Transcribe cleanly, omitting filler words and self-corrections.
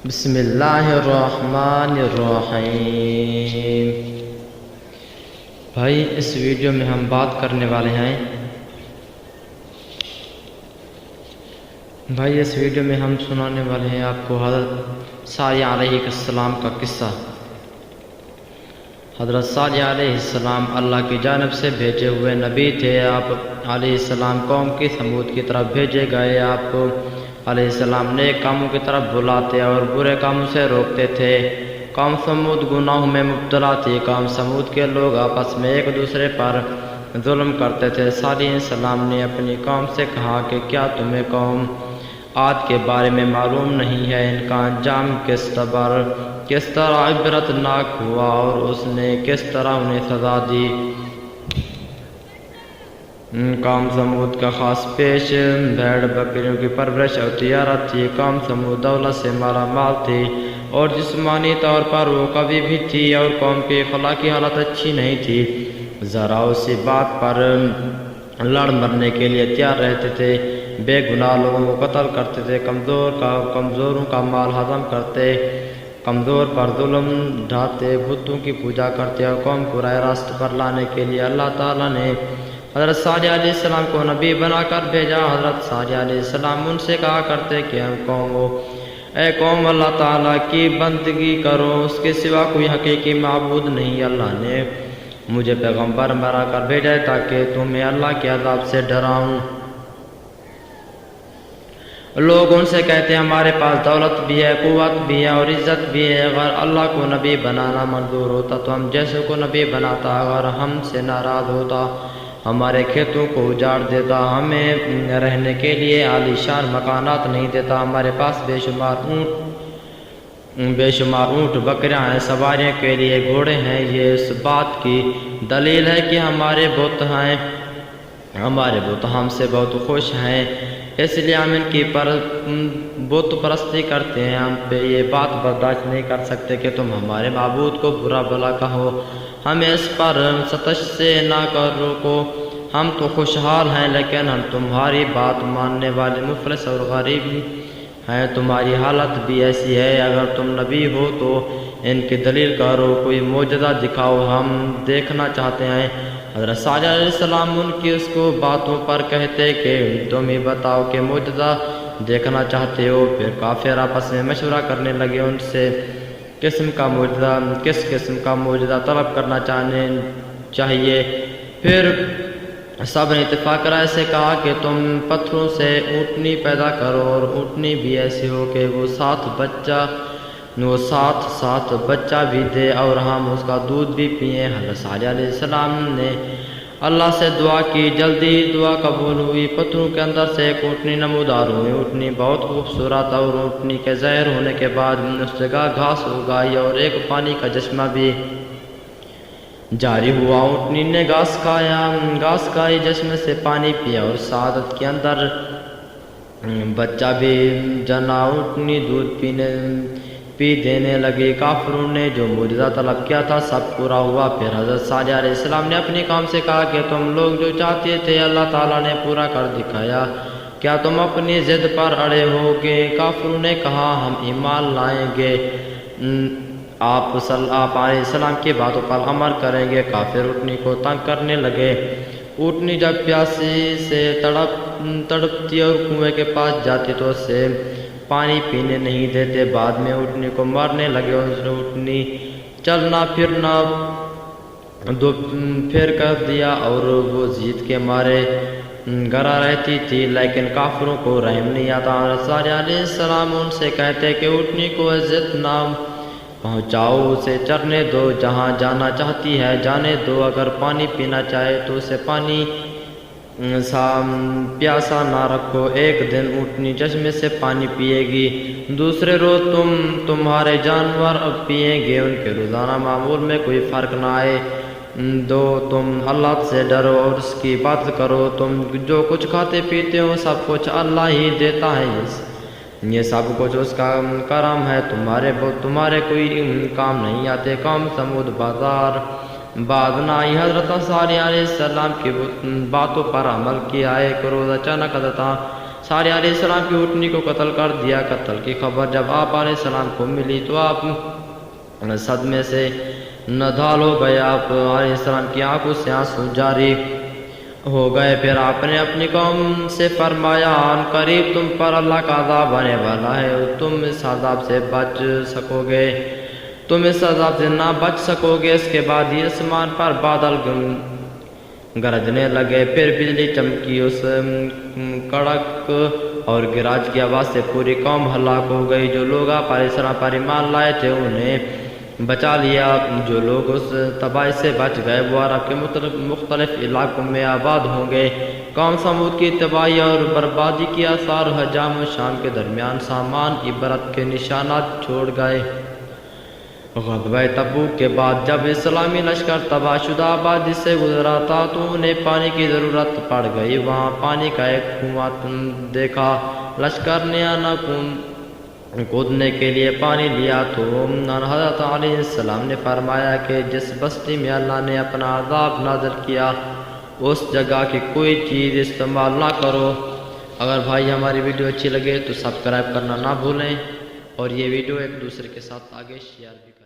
بسم اللہ الرحمن الرحیم۔ بھائی اس ویڈیو میں ہم بات کرنے والے ہیں سنانے والے ہیں آپ کو حضرت صالح علیہ السلام کا قصہ۔ حضرت صالح علیہ السلام اللہ کی جانب سے بھیجے ہوئے نبی تھے۔ آپ علیہ السلام قوم کی ثمود کی طرف بھیجے گئے۔ آپ علیہ السلام نیک کاموں کی طرف بلاتے اور برے کاموں سے روکتے تھے۔ قوم ثمود گناہوں میں مبتلا تھی۔ قوم ثمود کے لوگ آپس میں ایک دوسرے پر ظلم کرتے تھے۔ صالح علیہ السلام نے اپنی قوم سے کہا کہ کیا تمہیں قوم عاد کے بارے میں معلوم نہیں ہے؟ ان کا انجام کس طرح عبرت ناک ہوا اور اس نے کس طرح انہیں سزا دی۔ قوم ثمود کا خاص پیش بھیڑ بکریوں کی پرورش اور تجارت تھی۔ قوم ثمود دولت سے مالا مال تھی اور جسمانی طور پر وہ قوی بھی تھی، اور قوم کی اخلاقی حالت اچھی نہیں تھی۔ ذرا اسی بات پر لڑ مرنے کے لیے تیار رہتے تھے۔ بے گناہ لوگوں کو قتل کرتے تھے، کمزوروں کا مال ہضم کرتے، کمزور پر ظلم ڈھاتے، بتوں کی پوجا کرتے، اور قوم کو راہ راست پر لانے کے لیے اللہ تعالیٰ نے حضرت صالح علیہ السلام کو نبی بنا کر بھیجا۔ حضرت صالح علیہ السلام ان سے کہا کرتے کہ اے قوم، اللہ تعالیٰ کی بندگی کرو، اس کے سوا کوئی حقیقی معبود نہیں۔ اللہ نے مجھے پیغمبر بنا کر بھیجا ہے تاکہ تمہیں اللہ کے عذاب سے ڈراؤں۔ لوگ ان سے کہتے ہیں ہمارے پاس دولت بھی ہے، قوت بھی ہے اور عزت بھی ہے، اگر اللہ کو نبی بنانا منظور ہوتا تو ہم جیسے کو نبی بناتا، اگر ہم سے ناراض ہوتا ہمارے کھیتوں کو اجاڑ دیتا، ہمیں رہنے کے لیے عالی شان مکانات نہیں دیتا، ہمارے پاس بے شمار اونٹ بکریاں ہیں، سواریوں کے لیے گھوڑے ہیں۔ یہ اس بات کی دلیل ہے کہ ہمارے بت ہم سے بہت خوش ہیں، اس لیے ہم ان کی بت پرستی کرتے ہیں۔ ہم پہ یہ بات برداشت نہیں کر سکتے کہ تم ہمارے معبود کو برا بھلا کہو، ہمیں اس پر ستش سے نہ روکو۔ ہم تو خوشحال ہیں، لیکن ہم تمہاری بات ماننے والے مفلس اور غریب ہیں۔ تمہاری حالت بھی ایسی ہے، اگر تم نبی ہو تو ان کی دلیل کرو، کوئی معجزہ دکھاؤ، ہم دیکھنا چاہتے ہیں۔ حضرت صالح علیہ السلام ان کی اس کو باتوں پر کہتے کہ تم ہی بتاؤ کہ معجزہ دیکھنا چاہتے ہو۔ پھر کافر آپس میں مشورہ کرنے لگے ان سے کس قسم کا معجزہ طلب کرنا چاہیے۔ پھر سب نے اتفاق رائے سے کہا کہ تم پتھروں سے اونٹنی پیدا کرو اور اونٹنی بھی ایسی ہو کہ وہ ساتھ بچہ بھی دے اور ہم اس کا دودھ بھی پئیں۔ حضرت صالح علیہ السلام نے اللہ سے دعا کی، جلدی دعا قبول ہوئی۔ پتھروں کے اندر سے ایک اونٹنی نمودار ہوئی۔ اونٹنی بہت خوبصورت اور اونٹنی کے ظاہر ہونے کے بعد اس جگہ گھاس اگائی اور ایک پانی کا چشمہ بھی جاری ہوا۔ اونٹنی نے گھاس کھائی، چشمے سے پانی پیا اور سعادت کے اندر بچہ بھی جنا۔ اونٹنی دودھ پی دینے لگی۔ کافروں نے جو معجزہ طلب کیا تھا سب پورا ہوا۔ پھر حضرت صالح علیہ السلام نے اپنی قوم سے کہا کہ تم لوگ جو چاہتے تھے اللہ تعالیٰ نے پورا کر دکھایا، کیا تم اپنی ضد پر اڑے ہو گے؟ کافروں نے کہا ہم ایمان لائیں گے، آپ علیہ السلام کی باتوں پر عمل کریں گے۔ کافر اونٹنی کو تنگ کرنے لگے۔ اونٹنی جب پیاسی سے تڑپتی اور کنویں کے پاس جاتی تو اس سے پانی پینے نہیں دیتے۔ بعد میں اونٹنی کو مارنے لگے۔ اونٹنی چلنا پھرنا پھر کر دیا اور وہ ضد کے مارے گرا رہتی تھی، لیکن کافروں کو رحم نہیں آتا۔ صالح علیہ السلام ان سے کہتے کہ اونٹنی کو عزت نہ پہنچاؤ، اسے چرنے دو، جہاں جانا چاہتی ہے جانے دو، اگر پانی پینا چاہے تو اسے پانی پیاسا نہ رکھو۔ ایک دن اونٹنی چشمے سے پانی پیے گی، دوسرے روز تمہارے جانور پیئیں گے، ان کے روزانہ معمول میں کوئی فرق نہ آئے۔ تم اللہ سے ڈرو اور اس کی عبادت کرو، تم جو کچھ کھاتے پیتے ہو سب کچھ اللہ ہی دیتا ہے، یہ سب کچھ اس کا کرم ہے، تمہارے کوئی کام نہیں آتے۔ قوم ثمود بعد نہ آئی۔ حضرت صالح علیہ السلام کی باتوں پر عمل کیا۔ ایک روز اچانک حضرت سارے علیہ السلام کی اونٹنی کو قتل کر دیا۔ قتل کی خبر جب آپ علیہ السلام کو ملی تو آپ صدمے سے نڈھال ہو گئے۔ آپ علیہ السلام کی آنکھوں سے آنسو جاری ہو گئے۔ پھر آپ نے اپنی قوم سے فرمایا ان قریب تم پر اللہ کا عذاب آنے والا ہے، تم اس عذاب سے بچ سکو گے، تم اس عذاب سے نہ بچ سکو گے۔ اس کے بعد ہی آسمان پر بادل گرجنے لگے، پھر بجلی چمکی، اس کڑک اور گراج کی آواز سے پوری قوم ہلاک ہو گئی۔ جو لوگ آپ علیہ السلام پر ایمان لائے تھے انہیں بچا لیا، جو لوگ اس تباہی سے بچ گئے وہ عرب کے مختلف علاقوں میں آباد ہوں گے۔ قوم سمود کی تباہی اور بربادی کی آثار حجام و شام کے درمیان سامان عبرت کے نشانات چھوڑ گئے۔ غزوہ تبوک کے بعد جب اسلامی لشکر تباہ شدہ آبادی سے گزرا تھا تو انہیں پانی کی ضرورت پڑ گئی۔ وہاں پانی کا ایک کنواں دیکھا، لشکر نے کودنے کے لیے پانی لیا تو حضرت علیہ السلام نے فرمایا کہ جس بستی میں اللہ نے اپنا عذاب نازل کیا اس جگہ کی کوئی چیز استعمال نہ کرو۔ اگر بھائی ہماری ویڈیو اچھی لگے تو سبسکرائب کرنا نہ بھولیں اور یہ ویڈیو ایک دوسرے کے ساتھ آگے شیئر بھی کریں۔